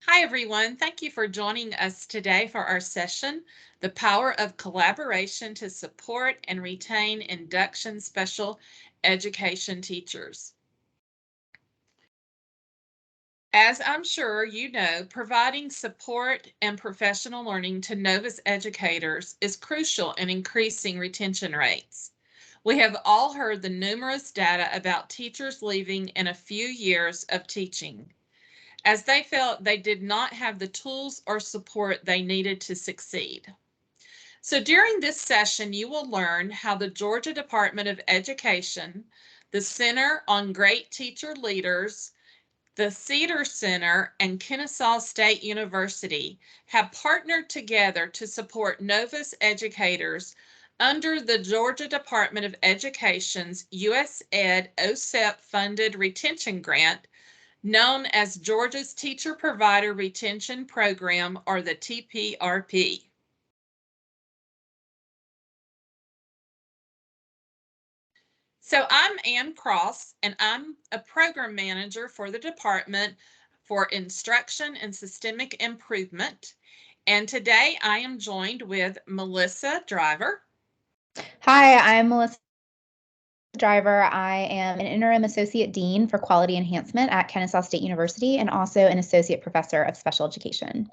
Hi, everyone. Thank you for joining us today for our session, The Power of Collaboration to Support and Retain Induction Special Education Teachers. As I'm sure you know, providing support and professional learning to Novice educators is crucial in increasing retention rates. We have all heard the numerous data about teachers leaving in a few years of teaching, as they felt they did not have the tools or support they needed to succeed. So during this session, you will learn how the Georgia Department of Education, the Center on Great Teacher Leaders, the Cedar Center, and Kennesaw State University have partnered together to support Novice educators under the Georgia Department of Education's USED OSEP-funded retention grant known as Georgia's Teacher Provider Retention Program, or the TPRP. So I'm Ann Cross, and I'm a program manager for the Department for Instruction and Systemic Improvement. And today I am joined with Melissa Driver. Hi, I'm Melissa Driver. I am an interim associate dean for quality enhancement at Kennesaw State University and also an associate professor of special education.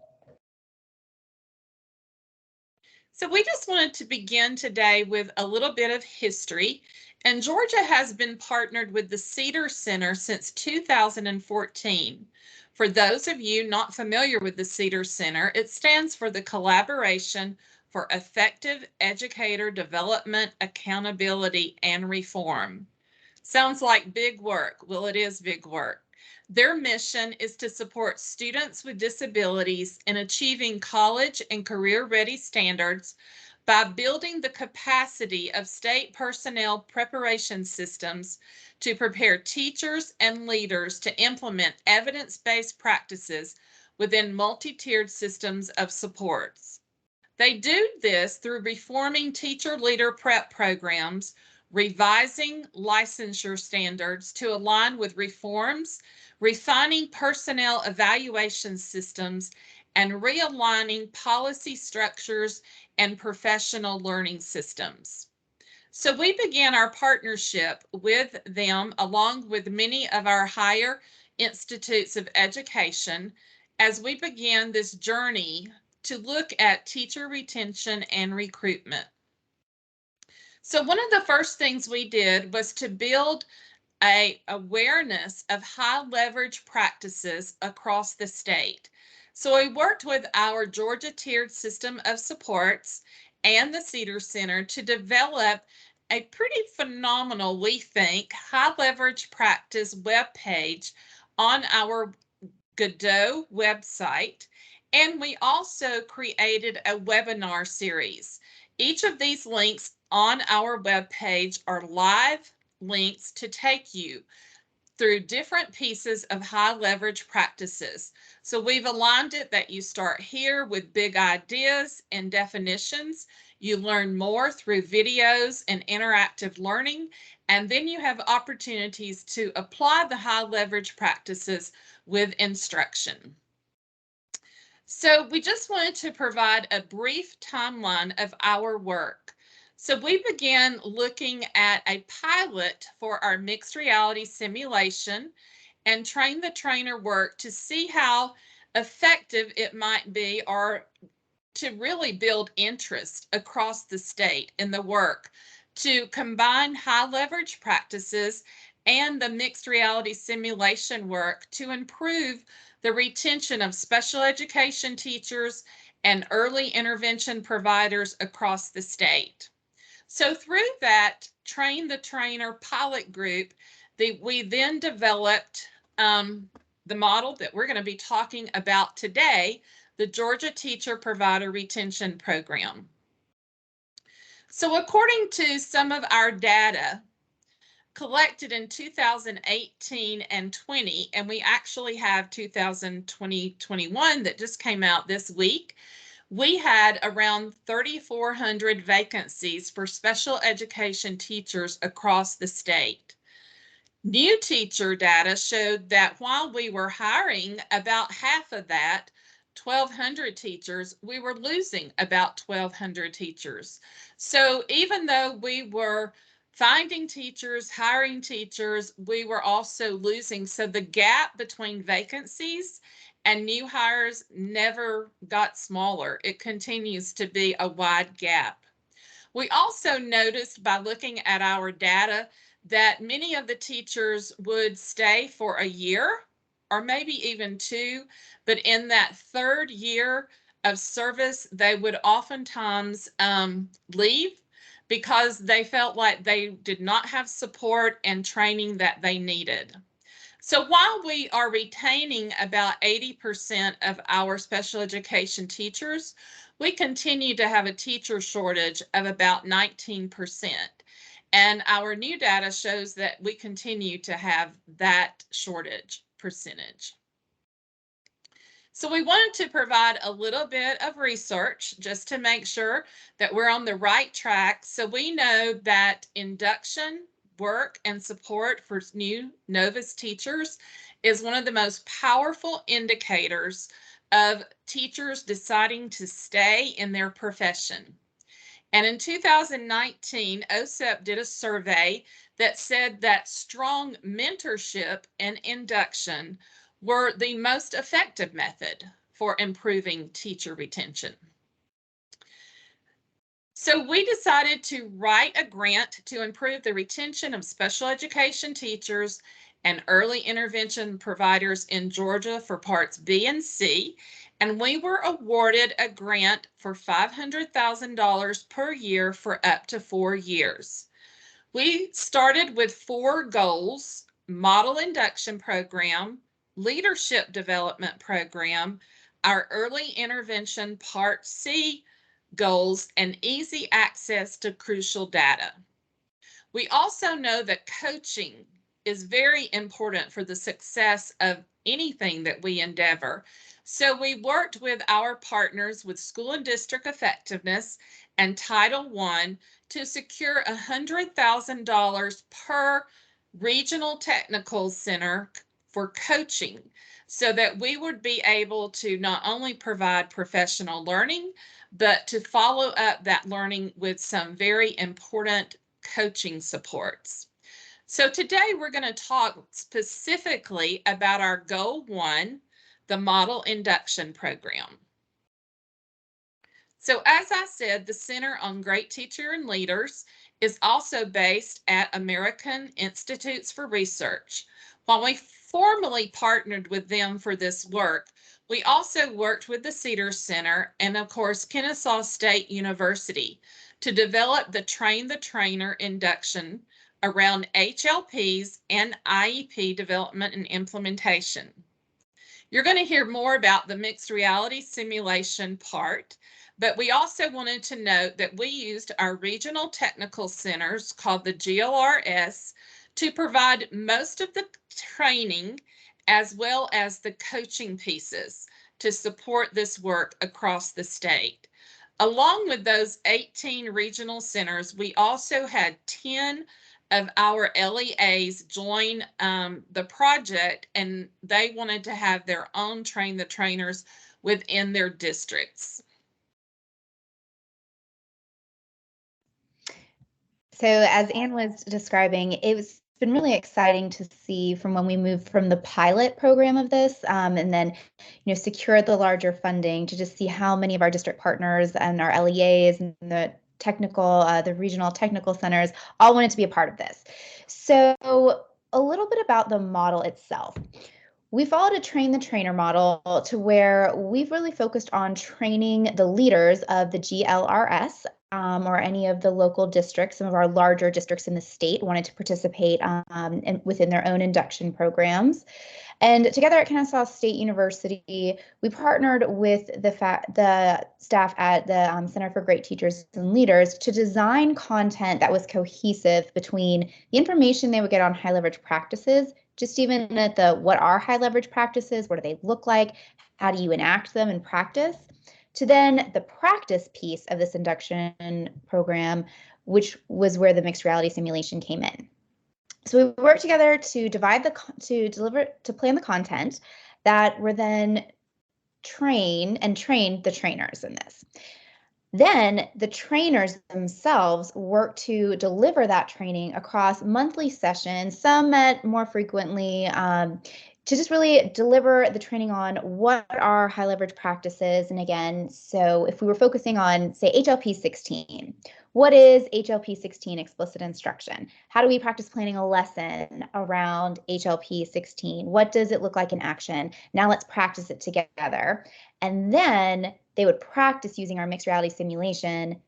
So we just wanted to begin today with a little bit of history. And Georgia has been partnered with the Cedar Center since 2014. For those of you not familiar with the Cedar Center, it stands for the Collaboration for Effective Educator Development, Accountability, and Reform. Sounds like big work. Well, it is big work. Their mission is to support students with disabilities in achieving college and career-ready standards by building the capacity of state personnel preparation systems to prepare teachers and leaders to implement evidence-based practices within multi-tiered systems of supports. They do this through reforming teacher leader prep programs, revising licensure standards to align with reforms, refining personnel evaluation systems, and realigning policy structures and professional learning systems. So we began our partnership with them along with many of our higher institutes of education as we began this journey to look at teacher retention and recruitment. So one of the first things we did was to build an awareness of high leverage practices across the state. So we worked with our Georgia tiered system of supports and the Cedar Center to develop a pretty phenomenal, we think, high leverage practice webpage on our Godot website. And we also created a webinar series. Each of these links on our webpage are live links to take you through different pieces of high leverage practices. So we've aligned it that you start here with big ideas and definitions. You learn more through videos and interactive learning, and then you have opportunities to apply the high leverage practices with instruction. So we just wanted to provide a brief timeline of our work. So we began looking at a pilot for our mixed reality simulation and train the trainer work to see how effective it might be or to really build interest across the state in the work to combine high leverage practices and the mixed reality simulation work to improve the retention of special education teachers and early intervention providers across the state. So through that Train the Trainer pilot group, we then developed the model that we're going to be talking about today, the Georgia Teacher Provider Retention Program. So according to some of our data collected in 2018 and 20, and we actually have 2020-21 that just came out this week, we had around 3,400 vacancies for special education teachers across the state. New teacher data showed that while we were hiring about half of that, 1,200 teachers, we were losing about 1,200 teachers. So even though we were finding teachers, hiring teachers, we were also losing. So the gap between vacancies and new hires never got smaller. It continues to be a wide gap. We also noticed by looking at our data that many of the teachers would stay for a year or maybe even two, but in that third year of service, they would oftentimes leave because they felt like they did not have support and training that they needed. So while we are retaining about 80% of our special education teachers, we continue to have a teacher shortage of about 19%. And our new data shows that we continue to have that shortage percentage. So we wanted to provide a little bit of research just to make sure that we're on the right track. So we know that induction, work, and support for new Novice teachers is one of the most powerful indicators of teachers deciding to stay in their profession. And in 2019, OSEP did a survey that said that strong mentorship and induction were the most effective method for improving teacher retention. So we decided to write a grant to improve the retention of special education teachers and early intervention providers in Georgia for parts B and C. And we were awarded a grant for $500,000 per year for up to 4 years. We started with 4 goals: model induction program, leadership development program, our early intervention part C goals, and easy access to crucial data. We also know that coaching is very important for the success of anything that we endeavor. So we worked with our partners with School and District Effectiveness and Title I to secure $100,000 per regional technical center for coaching so that we would be able to not only provide professional learning, but to follow up that learning with some very important coaching supports. So today we're going to talk specifically about our Goal 1, the Model Induction Program. So as I said, the Center on Great Teacher and Leaders is also based at American Institutes for Research. While we formally partnered with them for this work, we also worked with the Cedar Center and, of course, Kennesaw State University to develop the Train the Trainer induction around HLPs and IEP development and implementation. You're going to hear more about the mixed reality simulation part, but we also wanted to note that we used our regional technical centers called the GLRS to provide most of the training as well as the coaching pieces to support this work across the state. Along with those 18 regional centers, we also had 10 of our LEAs join the project, and they wanted to have their own Train the Trainers within their districts. So as Anne was describing, it's been really exciting to see from when we moved from the pilot program of this and then secured the larger funding to just see how many of our district partners and our LEAs and the regional technical centers all wanted to be a part of this. So a little bit about the model itself. We followed a train the trainer model to where we've really focused on training the leaders of the GLRS or any of the local districts. Some of our larger districts in the state wanted to participate within their own induction programs. And together at Kennesaw State University, we partnered with the staff at the Center for Great Teachers and Leaders to design content that was cohesive between the information they would get on high leverage practices, just even at what are high leverage practices, what do they look like, how do you enact them in practice, to then the practice piece of this induction program, which was where the mixed reality simulation came in. So we worked together to plan the content that were then train the trainers in this. Then the trainers themselves work to deliver that training across monthly sessions, some met more frequently, to just really deliver the training on what are high leverage practices. And again, so if we were focusing on, say, HLP 16, what is HLP 16 explicit instruction? How do we practice planning a lesson around HLP 16? What does it look like in action? Now let's practice it together. And then they would practice using our mixed reality simulation,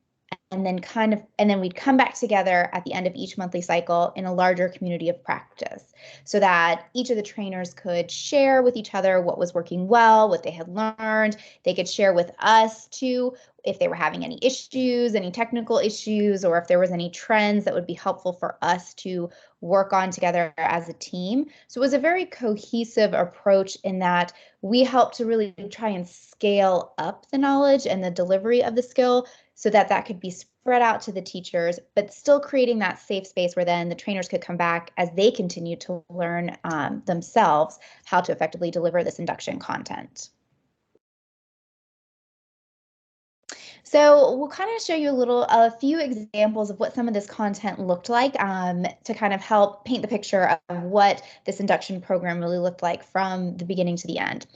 and then we'd come back together at the end of each monthly cycle in a larger community of practice, so that each of the trainers could share with each other what was working well, what they had learned. They could share with us too if they were having any issues, any technical issues, or if there was any trends that would be helpful for us to work on together as a team. So it was a very cohesive approach in that we helped to really try and scale up the knowledge and the delivery of the skill so that that could be spread out to the teachers, but still creating that safe space where then the trainers could come back as they continue to learn themselves how to effectively deliver this induction content. So we'll kind of show you a few examples of what some of this content looked like to kind of help paint the picture of what this induction program really looked like from the beginning to the end.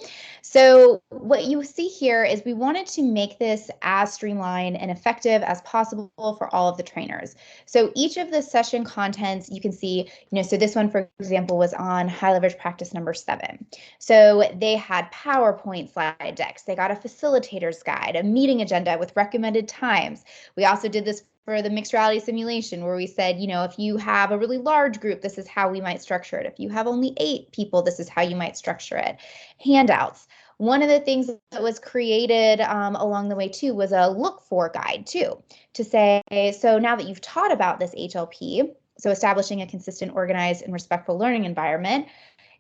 So what you see here is we wanted to make this as streamlined and effective as possible for all of the trainers. So each of the session contents you can see, so this one, for example, was on high leverage practice number 7. So they had PowerPoint slide decks. They got a facilitator's guide, a meeting agenda with recommended times. We also did this for the mixed reality simulation where we said, if you have a really large group, this is how we might structure it. If you have only 8 people, this is how you might structure it. Handouts. One of the things that was created along the way too was a look for guide too, to say, so now that you've taught about this HLP, so establishing a consistent, organized, and respectful learning environment,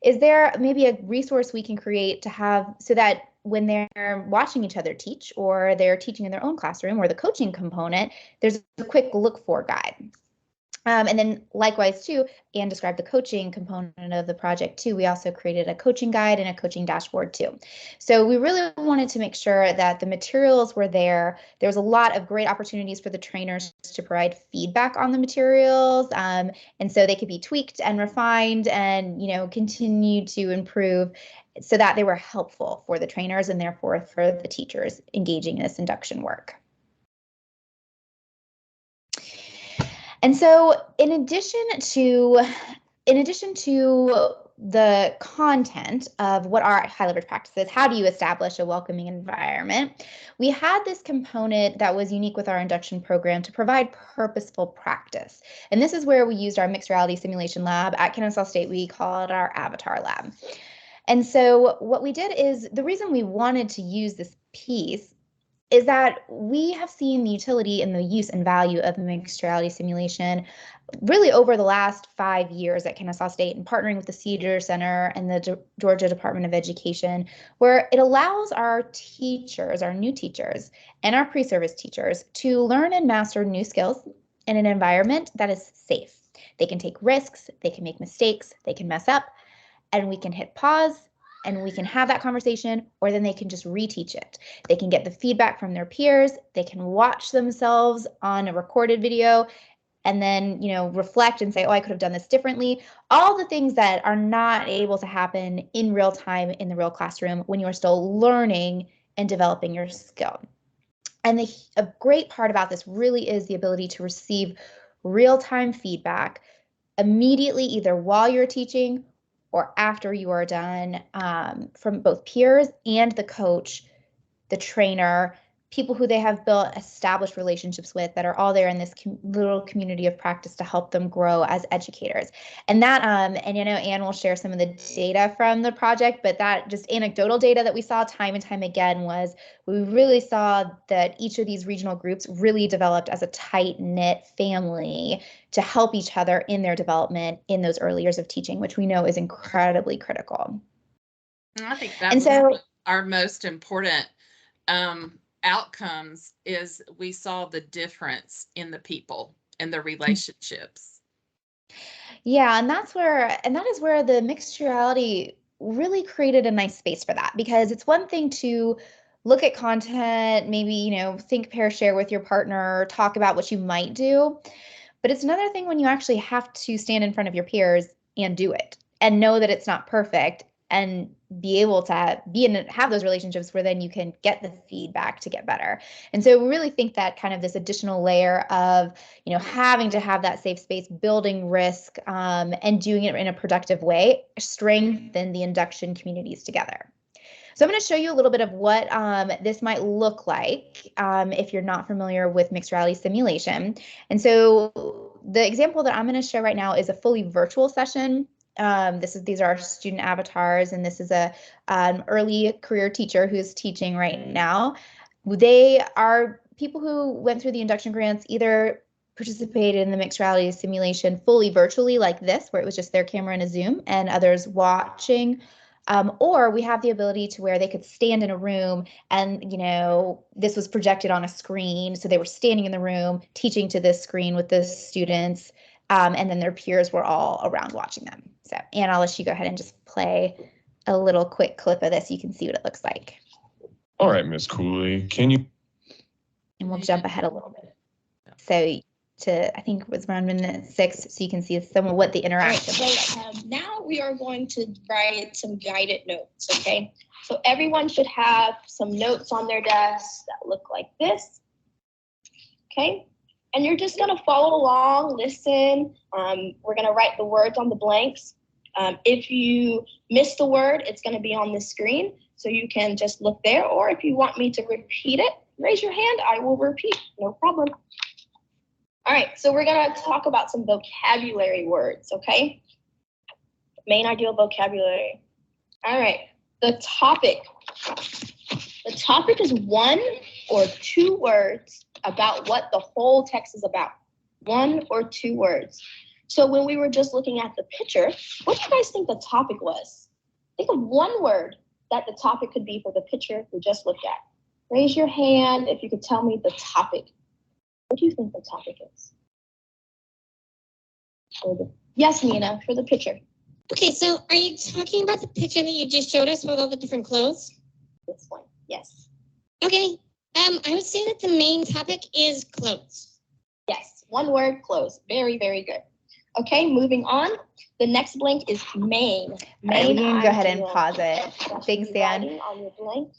is there maybe a resource we can create to have so that when they're watching each other teach or they're teaching in their own classroom or the coaching component, there's a quick look for guide. And then likewise too, Anne described the coaching component of the project too. We also created a coaching guide and a coaching dashboard too. So we really wanted to make sure that the materials were there. There was a lot of great opportunities for the trainers to provide feedback on the materials. And so they could be tweaked and refined and, continue to improve so that they were helpful for the trainers and therefore for the teachers engaging in this induction work. And so in addition to the content of what are high leverage practices, how do you establish a welcoming environment? We had this component that was unique with our induction program to provide purposeful practice. And this is where we used our mixed reality simulation lab at Kennesaw State. We call it our avatar lab. And so what we did is the reason we wanted to use this piece is that we have seen the utility and the use and value of mixed reality simulation really over the last 5 years at Kennesaw State and partnering with the Cedar Center and the Georgia Department of Education, where it allows our teachers, our new teachers, and our pre-service teachers to learn and master new skills in an environment that is safe. They can take risks, they can make mistakes, they can mess up, and we can hit pause and we can have that conversation, or then they can just reteach it. They can get the feedback from their peers. They can watch themselves on a recorded video and then, reflect and say, oh, I could have done this differently. All the things that are not able to happen in real time in the real classroom when you are still learning and developing your skill. And a great part about this really is the ability to receive real-time feedback immediately, either while you're teaching or after you are done, from both peers and the coach, the trainer, people who they have built established relationships with that are all there in this little community of practice to help them grow as educators. And that, and Anne will share some of the data from the project, but that just anecdotal data that we saw time and time again was we really saw that each of these regional groups really developed as a tight-knit family to help each other in their development in those early years of teaching, which we know is incredibly critical. I think that was our most important outcomes is we saw the difference in the people and the relationships. Yeah, and that is where the mixed reality really created a nice space for that, because it's one thing to look at content, maybe, think, pair, share with your partner, talk about what you might do. But it's another thing when you actually have to stand in front of your peers and do it and know that it's not perfect and be able to have those relationships where then you can get the feedback to get better. And so we really think that kind of this additional layer of, having to have that safe space, building risk, and doing it in a productive way strengthen the induction communities together. So I'm going to show you a little bit of what this might look like if you're not familiar with mixed reality simulation. And so the example that I'm going to show right now is a fully virtual session. These are our student avatars, and this is an early career teacher who's teaching right now. They are people who went through the induction grants, either participated in the mixed reality simulation fully virtually like this, where it was just their camera and a Zoom and others watching. Or we have the ability to where they could stand in a room and, this was projected on a screen. So they were standing in the room teaching to this screen with the students, and then their peers were all around watching them. So, Anne, I'll let you go ahead and just play a little quick clip of this. You can see what it looks like. All right, Miss Cooley, can you? And we'll jump ahead a little bit. So I think it was around minute 6, so you can see some of what the interaction was. Right, so now we are going to write some guided notes, okay? So everyone should have some notes on their desk that look like this, okay? And you're just gonna follow along, listen. We're gonna write the words on the blanks. If you miss the word, it's gonna be on the screen, so you can just look there, or if you want me to repeat it, raise your hand, I will repeat, no problem. All right, so we're gonna talk about some vocabulary words, okay? Main ideal vocabulary. All right, the topic. The topic is 1 or 2 words about what the whole text is about. 1 or 2 words. So when we were just looking at the picture, what do you guys think the topic was? Think of 1 word that the topic could be for the picture we just looked at. Raise your hand if you could tell me the topic. What do you think the topic is? Yes, Nina, for the picture. Okay, so are you talking about the picture that you just showed us with all the different clothes? This one, yes. Okay, I would say that the main topic is clothes. Yes, 1 word, clothes. Very, very good. Okay, moving on. The next blank is main. All right, you can go ahead and pause it. Thanks, Dan. On your blank.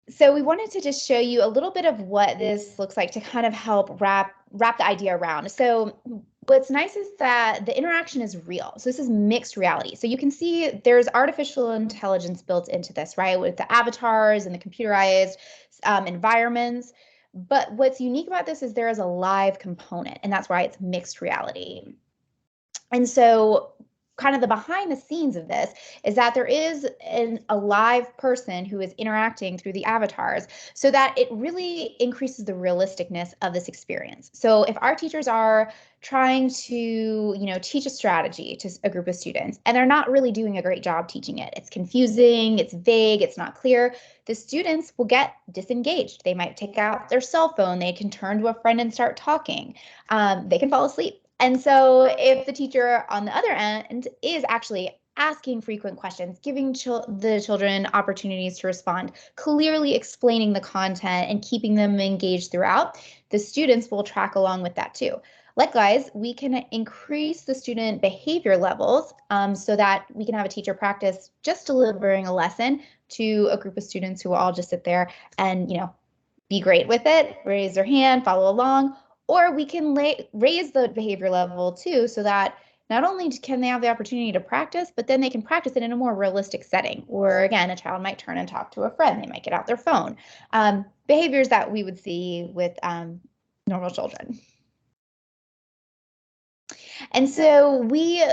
So we wanted to just show you a little bit of what this looks like to kind of help wrap the idea around. So what's nice is that the interaction is real. So this is mixed reality. So you can see there's artificial intelligence built into this, right? With the avatars and the computerized environments. But what's unique about this is there is a live component, and that's why it's mixed reality. And so kind of the behind the scenes of this is that there is a live person who is interacting through the avatars, so that it really increases the realisticness of this experience. So if our teachers are trying to, teach a strategy to a group of students and they're not really doing a great job teaching it, it's confusing, it's vague, it's not clear, the students will get disengaged. They might take out their cell phone, they can turn to a friend and start talking, they can fall asleep. And so if the teacher on the other end is actually asking frequent questions, giving the children opportunities to respond, clearly explaining the content and keeping them engaged throughout, the students will track along with that too. Likewise, we can increase the student behavior levels so that we can have a teacher practice just delivering a lesson to a group of students who will all just sit there and, be great with it, raise their hand, follow along. Or we can raise the behavior level too, so that not only can they have the opportunity to practice, but then they can practice it in a more realistic setting. Or again, a child might turn and talk to a friend. They might get out their phone. Behaviors that we would see with normal children. And so we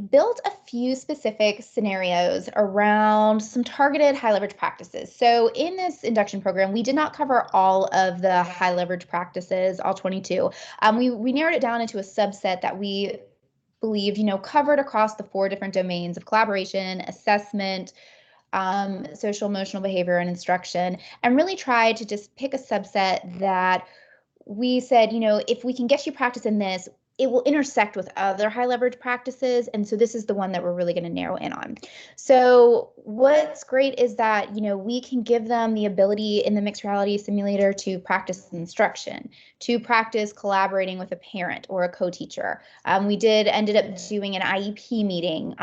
built a few specific scenarios around some targeted high leverage practices. So in this induction program, we did not cover all of the high leverage practices, all 22. We narrowed it down into a subset that we believed, covered across the 4 different domains of collaboration, assessment, social, emotional behavior, and instruction, and really tried to just pick a subset that we said, if we can get you practice in this, it will intersect with other high leverage practices. And so this is the one that we're really going to narrow in on. So what's great is that, we can give them the ability in the mixed reality simulator to practice instruction, to practice collaborating with a parent or a co-teacher. We ended up doing an IEP meeting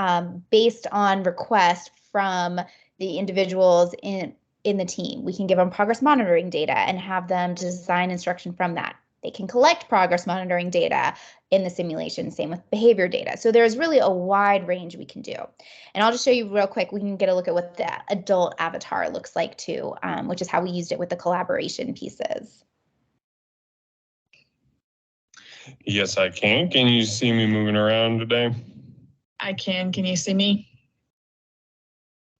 based on request from the individuals in the team. We can give them progress monitoring data and have them design instruction from that. They can collect progress monitoring data in the simulation, same with behavior data. So there's really a wide range we can do. And I'll just show you real quick, we can get a look at what the adult avatar looks like too, which is how we used it with the collaboration pieces. Yes, I can. Can you see me moving around today? I can. Can you see me?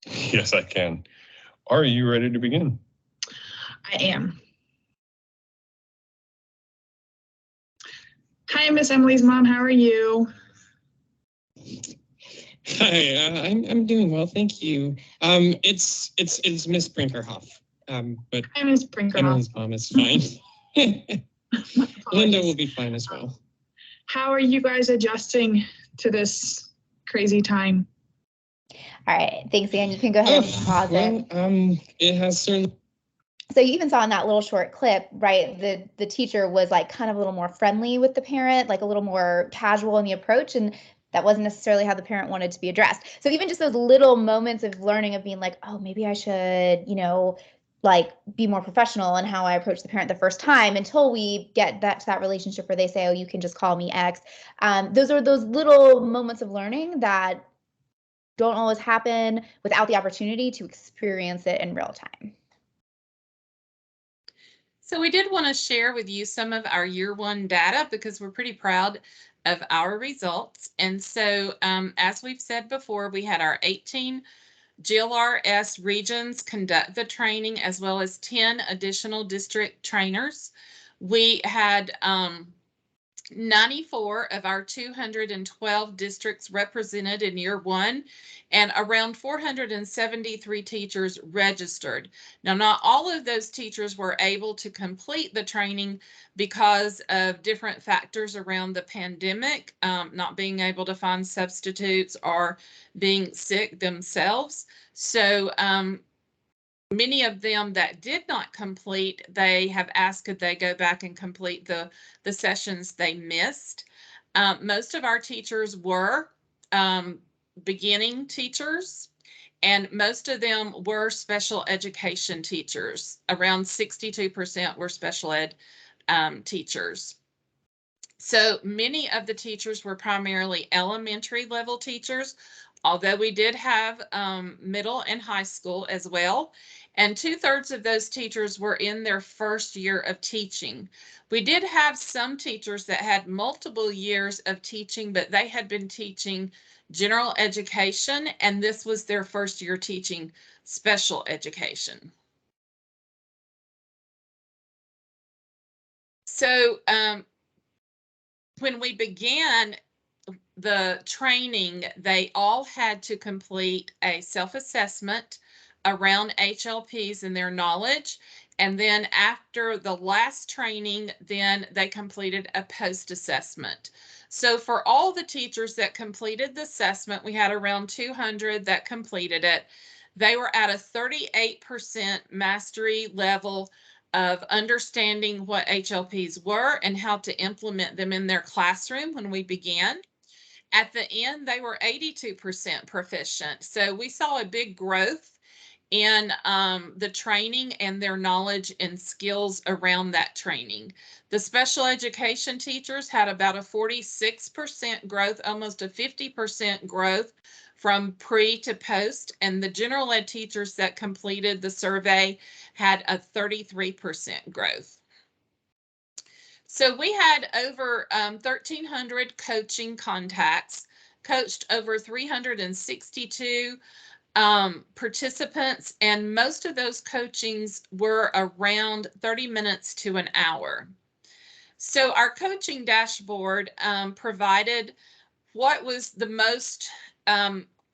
Yes, I can. Are you ready to begin? I am. Hi, Miss Emily's mom. How are you? Hi, I'm doing well, thank you. It's Miss Brinkerhoff. But Hi, Miss Brinkerhoff. Emily's mom is fine. Linda will be fine as well. How are you guys adjusting to this crazy time? All right, thanks, Anne. You can go ahead and pause it. It has certainly. So you even saw in that little short clip, right, the teacher was like kind of a little more friendly with the parent, like a little more casual in the approach, and that wasn't necessarily how the parent wanted to be addressed. So even just those little moments of learning, of being like, oh, maybe I should, like be more professional in how I approach the parent the first time, until we get to that relationship where they say, oh, you can just call me X. Those are those little moments of learning that don't always happen without the opportunity to experience it in real time. So we did want to share with you some of our year one data because we're pretty proud of our results. And so as we've said before, we had our 18 GLRS regions conduct the training, as well as 10 additional district trainers. We had 94 of our 212 districts represented in year one, and around 473 teachers registered. Now, not all of those teachers were able to complete the training because of different factors around the pandemic, not being able to find substitutes or being sick themselves. So many of them that did not complete, they have asked could they go back and complete the sessions they missed. Most of our teachers were beginning teachers, and most of them were special education teachers. Around 62% were special ed teachers. So many of the teachers were primarily elementary level teachers, although we did have middle and high school as well. And 2/3 of those teachers were in their first year of teaching. We did have some teachers that had multiple years of teaching, but they had been teaching general education, and this was their first year teaching special education. So when we began the training, they all had to complete a self-assessment around HLPs and their knowledge. And then after the last training, then they completed a post-assessment. So for all the teachers that completed the assessment, we had around 200 that completed it. They were at a 38% mastery level of understanding what HLPs were and how to implement them in their classroom when we began. At the end, they were 82% proficient. So we saw a big growth in the training and their knowledge and skills around that training. The special education teachers had about a 46% growth, almost a 50% growth from pre to post, and the general ed teachers that completed the survey had a 33% growth. So we had over 1,300 coaching contacts, coached over 362 participants, and most of those coachings were around 30 minutes to an hour. So our coaching dashboard provided what was the most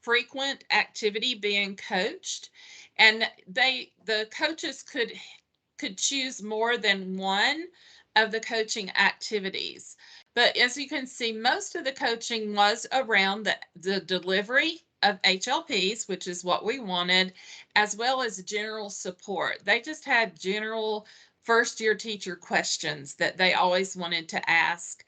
frequent activity being coached, and the coaches could choose more than one of the coaching activities. But as you can see, most of the coaching was around the delivery of HLPs, which is what we wanted, as well as general support. They just had general first-year teacher questions that they always wanted to ask.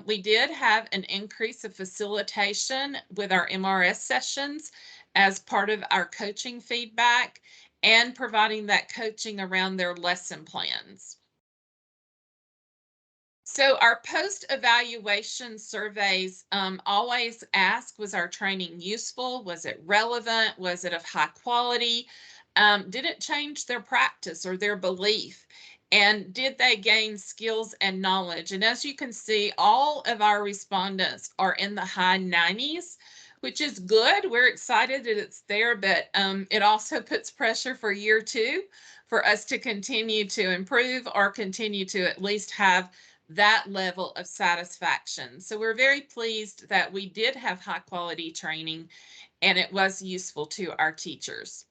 We did have an increase of facilitation with our MRS sessions as part of our coaching feedback and providing that coaching around their lesson plans. So our post-evaluation surveys always ask, was our training useful? Was it relevant? Was it of high quality? Did it change their practice or their belief? And did they gain skills and knowledge? And as you can see, all of our respondents are in the high 90s, which is good. We're excited that it's there, but it also puts pressure for year 2 for us to continue to improve or continue to at least have that level of satisfaction. So we're very pleased that we did have high quality training and it was useful to our teachers.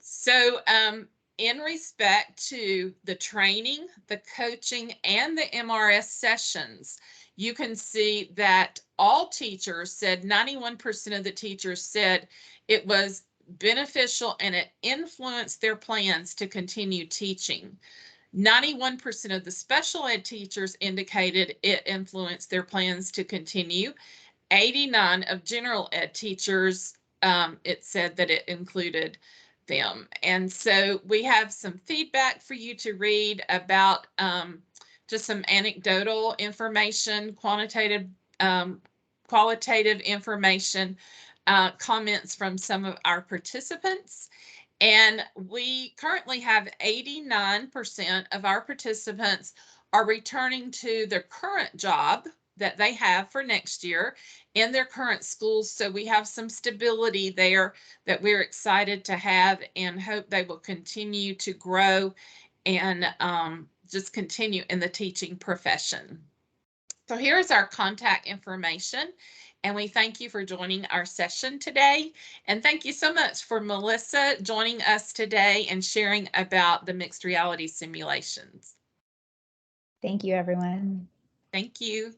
So in respect to the training, the coaching, and the MRS sessions, you can see that all teachers said, 91% of the teachers said it was beneficial and it influenced their plans to continue teaching. 91% of the special ed teachers indicated it influenced their plans to continue. 89 of general ed teachers, it said that it included them. And so we have some feedback for you to read about just some anecdotal information, qualitative information, comments from some of our participants. And we currently have 89% of our participants are returning to their current job that they have for next year in their current schools. So we have some stability there that we're excited to have and hope they will continue to grow and just continue in the teaching profession. So here's our contact information. And we thank you for joining our session today. And thank you so much for Melissa joining us today and sharing about the mixed reality simulations. Thank you, everyone. Thank you.